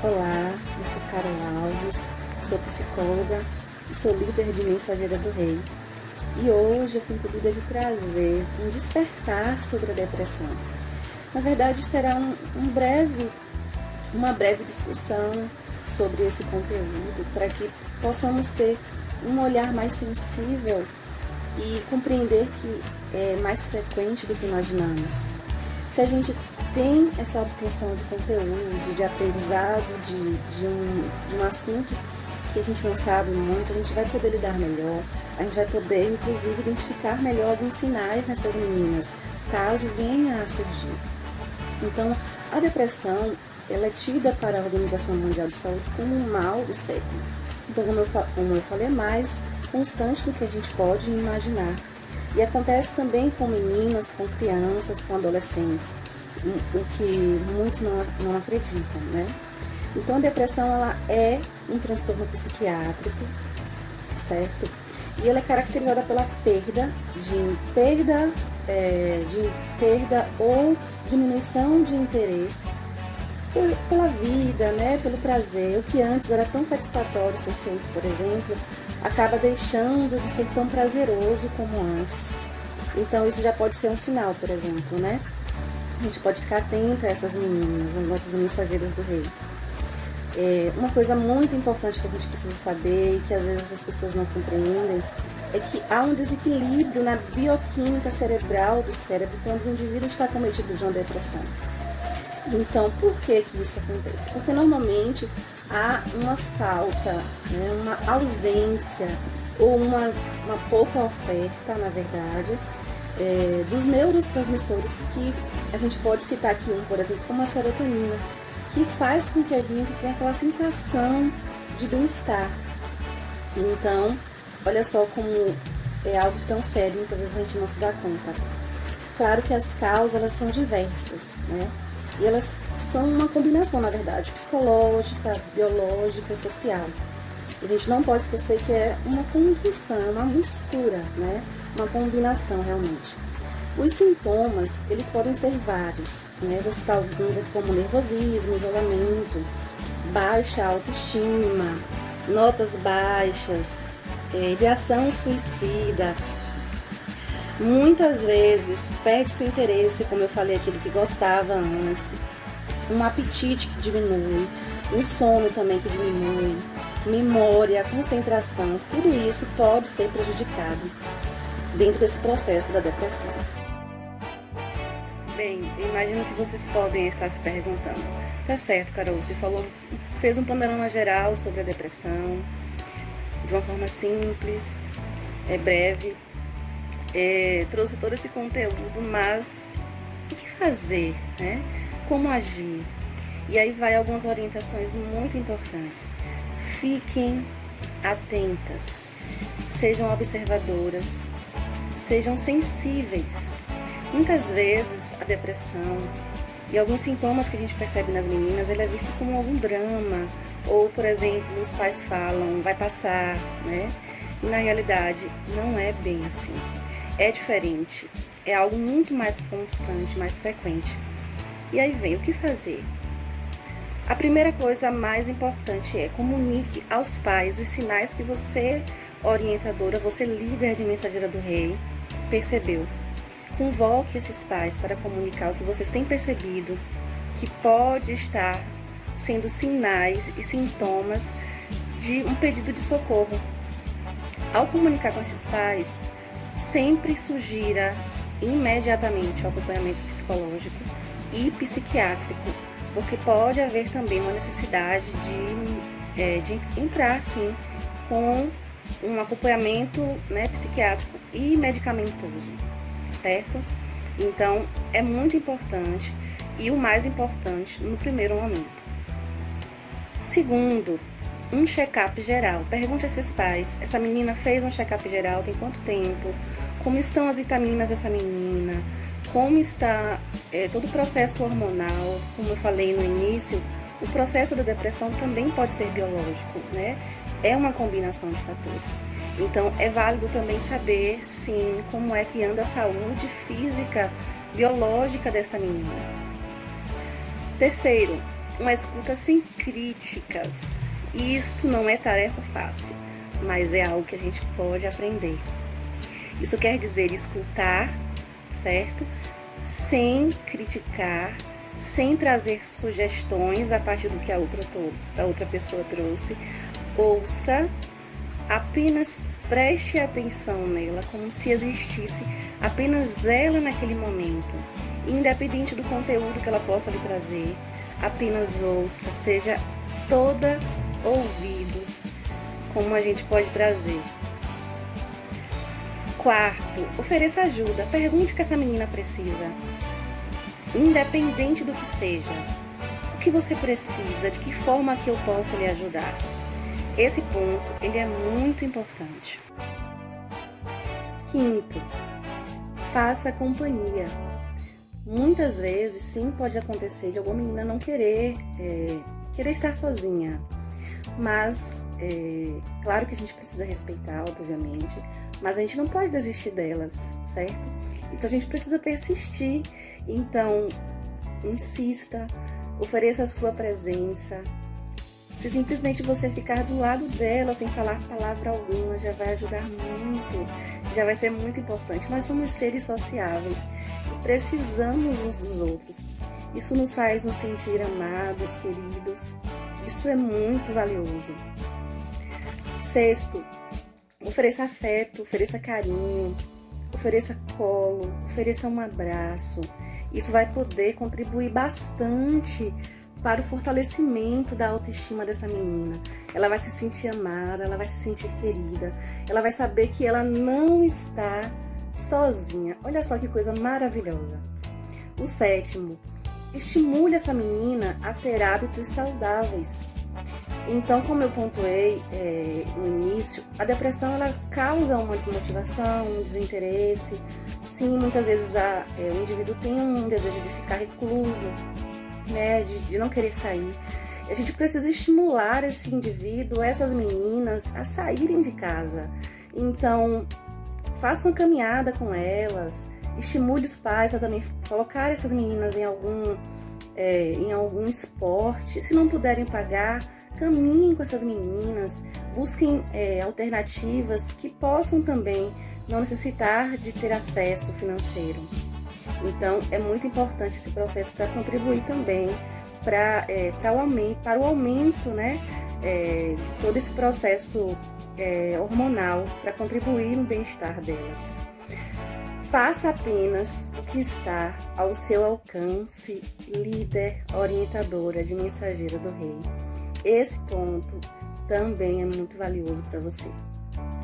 Olá, eu sou Carol Alves, sou psicóloga e sou líder de Mensageira do Rei. E hoje eu fui incumbida de trazer um despertar sobre a depressão. Na verdade, será uma breve discussão sobre esse conteúdo para que possamos ter um olhar mais sensível e compreender que é mais frequente do que imaginamos. Se a gente tem essa obtenção de conteúdo, de aprendizado, de um assunto que a gente não sabe muito, a gente vai poder lidar melhor, a gente vai poder, inclusive, identificar melhor alguns sinais nessas meninas, caso venha a surgir. Então, a depressão, ela é tida para a Organização Mundial de Saúde como um mal do século. Então, como eu falei, é mais constante do que a gente pode imaginar. E acontece também com meninas, com crianças, com adolescentes, o que muitos não acreditam, né? Então, a depressão, ela é um transtorno psiquiátrico, certo? E ela é caracterizada pela perda ou diminuição de interesse pela vida, né? Pelo prazer. O que antes era tão satisfatório ser feito, por exemplo, acaba deixando de ser tão prazeroso como antes. Então, isso já pode ser um sinal, por exemplo, né? A gente pode ficar atento a essas meninas, as nossas mensageiras do rei. Uma coisa muito importante que a gente precisa saber e que às vezes as pessoas não compreendem é que há um desequilíbrio na bioquímica cerebral do cérebro quando o indivíduo está cometido de uma depressão. Então, por que isso acontece? Porque normalmente há uma falta, né, uma ausência ou uma pouca oferta, na verdade, dos neurotransmissores que a gente pode citar aqui por exemplo, como a serotonina, que faz com que a gente tenha aquela sensação de bem-estar. Então, olha só como é algo tão sério, muitas vezes a gente não se dá conta. Claro que as causas, elas são diversas, né? E elas são uma combinação, na verdade, psicológica, biológica e social. A gente não pode esquecer que é uma conjunção, uma mistura, né? Uma combinação, realmente. Os sintomas, eles podem ser vários, né? Vou citar alguns aqui como nervosismo, isolamento, baixa autoestima, notas baixas, ideação suicida. Muitas vezes perde-se o interesse, como eu falei aqui, do que gostava antes, um apetite que diminui, um sono também que diminui, memória, concentração, tudo isso pode ser prejudicado dentro desse processo da depressão. Bem, eu imagino que vocês podem estar se perguntando, tá certo, Carol, você fez um panorama geral sobre a depressão, de uma forma simples, breve, trouxe todo esse conteúdo, mas o que fazer, né? Como agir? E aí vai algumas orientações muito importantes. Fiquem atentas, sejam observadoras, sejam sensíveis. Muitas vezes a depressão e alguns sintomas que a gente percebe nas meninas, ele é visto como algum drama, ou, por exemplo, os pais falam, vai passar, né? E na realidade não é bem assim. É diferente, é algo muito mais constante, mais frequente. E aí vem o que fazer? A primeira coisa mais importante é comunique aos pais os sinais que você, orientadora, você líder de Mensageira do Rei, percebeu. Convoque esses pais para comunicar o que vocês têm percebido, que pode estar sendo sinais e sintomas de um pedido de socorro. Ao comunicar com esses pais, sempre sugira imediatamente o acompanhamento psicológico e psiquiátrico, porque pode haver também uma necessidade de entrar, sim, com um acompanhamento, né, psiquiátrico e medicamentoso, certo? Então, é muito importante e o mais importante no primeiro momento. Segundo, um check-up geral. Pergunte a esses pais, essa menina fez um check-up geral, tem quanto tempo? Como estão as vitaminas dessa menina? Como está todo o processo hormonal? Como eu falei no início, o processo da depressão também pode ser biológico, né? É uma combinação de fatores. Então, é válido também saber, sim, como é que anda a saúde física, biológica desta menina. Terceiro, uma escuta sem críticas. Isto não é tarefa fácil, mas é algo que a gente pode aprender. Isso quer dizer escutar, certo? Sem criticar, sem trazer sugestões a partir do que a outra pessoa trouxe. Ouça, apenas preste atenção nela, como se existisse apenas ela naquele momento, independente do conteúdo que ela possa lhe trazer. Apenas ouça, seja toda ouvidos, como a gente pode trazer. Quarto, ofereça ajuda. Pergunte o que essa menina precisa, independente do que seja. O que você precisa? De que forma que eu posso lhe ajudar? Esse ponto, ele é muito importante. Quinto, faça companhia. Muitas vezes, sim, pode acontecer de alguma menina não querer estar sozinha. Mas, claro que a gente precisa respeitar, obviamente, mas a gente não pode desistir delas, certo? Então a gente precisa persistir. Então, insista, ofereça a sua presença. Se simplesmente você ficar do lado dela sem falar palavra alguma, já vai ajudar muito, já vai ser muito importante. Nós somos seres sociáveis e precisamos uns dos outros. Isso nos faz nos sentir amados, queridos. Isso é muito valioso. Sexto, ofereça afeto, ofereça carinho, ofereça colo, ofereça um abraço. Isso vai poder contribuir bastante para o fortalecimento da autoestima dessa menina. Ela vai se sentir amada, ela vai se sentir querida, ela vai saber que ela não está sozinha. Olha só que coisa maravilhosa. O sétimo, estimule essa menina a ter hábitos saudáveis. Então, como eu pontuei no início, a depressão ela causa uma desmotivação, um desinteresse. Sim, muitas vezes o indivíduo tem um desejo de ficar recluso, né, de não querer sair. A gente precisa estimular esse indivíduo, essas meninas, a saírem de casa. Então, faça uma caminhada com elas, estimule os pais a também colocar essas meninas em algum esporte. Se não puderem pagar, caminhem com essas meninas, busquem alternativas que possam também não necessitar de ter acesso financeiro. Então, é muito importante esse processo para contribuir também para o aumento, né, de todo esse processo hormonal, para contribuir no bem-estar delas. Faça apenas o que está ao seu alcance, líder, orientadora de mensageira do rei. Esse ponto também é muito valioso para você.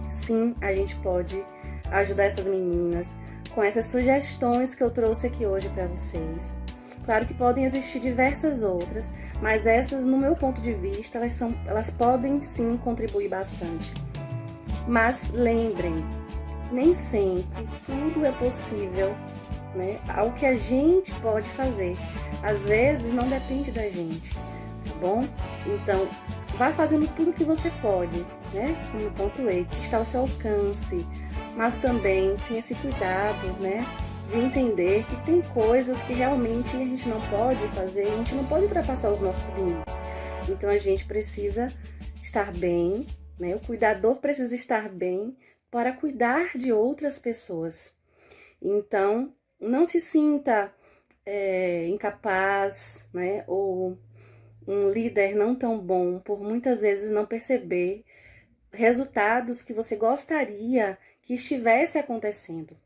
Sim, a gente pode ajudar essas meninas com essas sugestões que eu trouxe aqui hoje para vocês. Claro que podem existir diversas outras, mas essas, no meu ponto de vista, elas podem sim contribuir bastante. Mas lembrem, nem sempre tudo é possível, né? Ao que a gente pode fazer. Às vezes não depende da gente, tá bom? Então, vá fazendo tudo que você pode, né? Como eu pontuei, que está ao seu alcance. Mas também tenha esse cuidado, né? De entender que tem coisas que realmente a gente não pode fazer, a gente não pode ultrapassar os nossos limites. Então a gente precisa estar bem, né? O cuidador precisa estar bem para cuidar de outras pessoas. Então, não se sinta incapaz, né? Ou um líder não tão bom por muitas vezes não perceber resultados que você gostaria que estivesse acontecendo,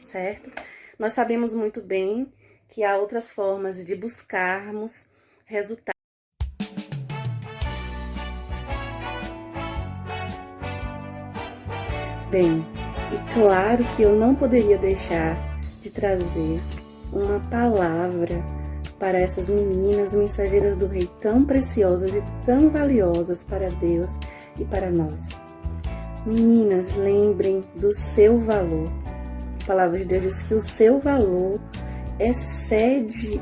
certo? Nós sabemos muito bem que há outras formas de buscarmos resultados. Bem, e claro que eu não poderia deixar de trazer uma palavra para essas meninas mensageiras do Rei tão preciosas e tão valiosas para Deus e para nós. Meninas, lembrem do seu valor. A palavra de Deus diz que o seu valor excede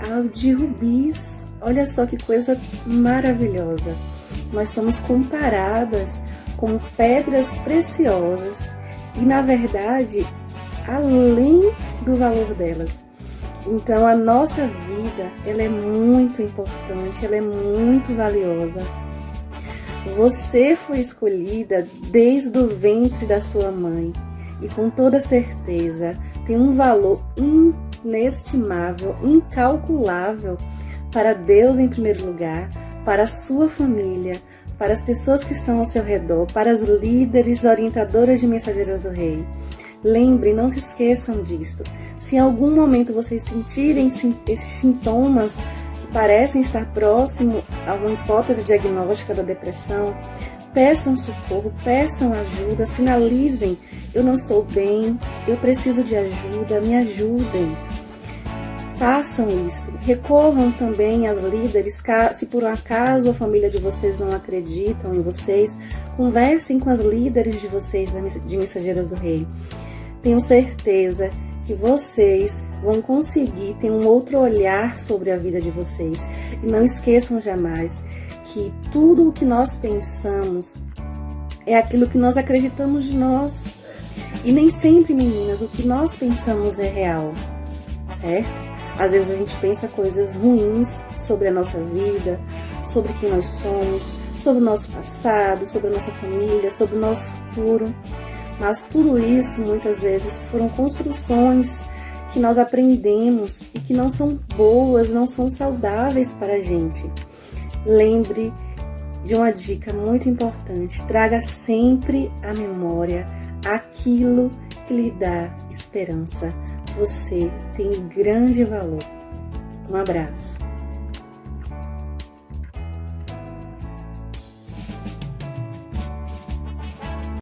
ao de rubis. Olha só que coisa maravilhosa. Nós somos comparadas com pedras preciosas e, na verdade, além do valor delas. Então a nossa vida, ela é muito importante, ela é muito valiosa. Você foi escolhida desde o ventre da sua mãe e com toda certeza tem um valor inestimável, incalculável para Deus em primeiro lugar, para a sua família, para as pessoas que estão ao seu redor, para as líderes orientadoras de Mensageiras do Rei. Lembre, não se esqueçam disto. Se em algum momento vocês sentirem esses sintomas que parecem estar próximo a uma hipótese diagnóstica da depressão, peçam socorro, peçam ajuda, sinalizem: eu não estou bem, eu preciso de ajuda, me ajudem. Façam isso. Recorram também às líderes, se por um acaso a família de vocês não acreditam em vocês, conversem com as líderes de vocês, de Mensageiras do Rei. Tenho certeza que vocês vão conseguir ter um outro olhar sobre a vida de vocês. E não esqueçam jamais que tudo o que nós pensamos é aquilo que nós acreditamos de nós. E nem sempre, meninas, o que nós pensamos é real, certo? Às vezes a gente pensa coisas ruins sobre a nossa vida, sobre quem nós somos, sobre o nosso passado, sobre a nossa família, sobre o nosso futuro. Mas tudo isso, muitas vezes, foram construções que nós aprendemos e que não são boas, não são saudáveis para a gente. Lembre de uma dica muito importante: traga sempre à memória aquilo que lhe dá esperança. Você tem grande valor. Um abraço.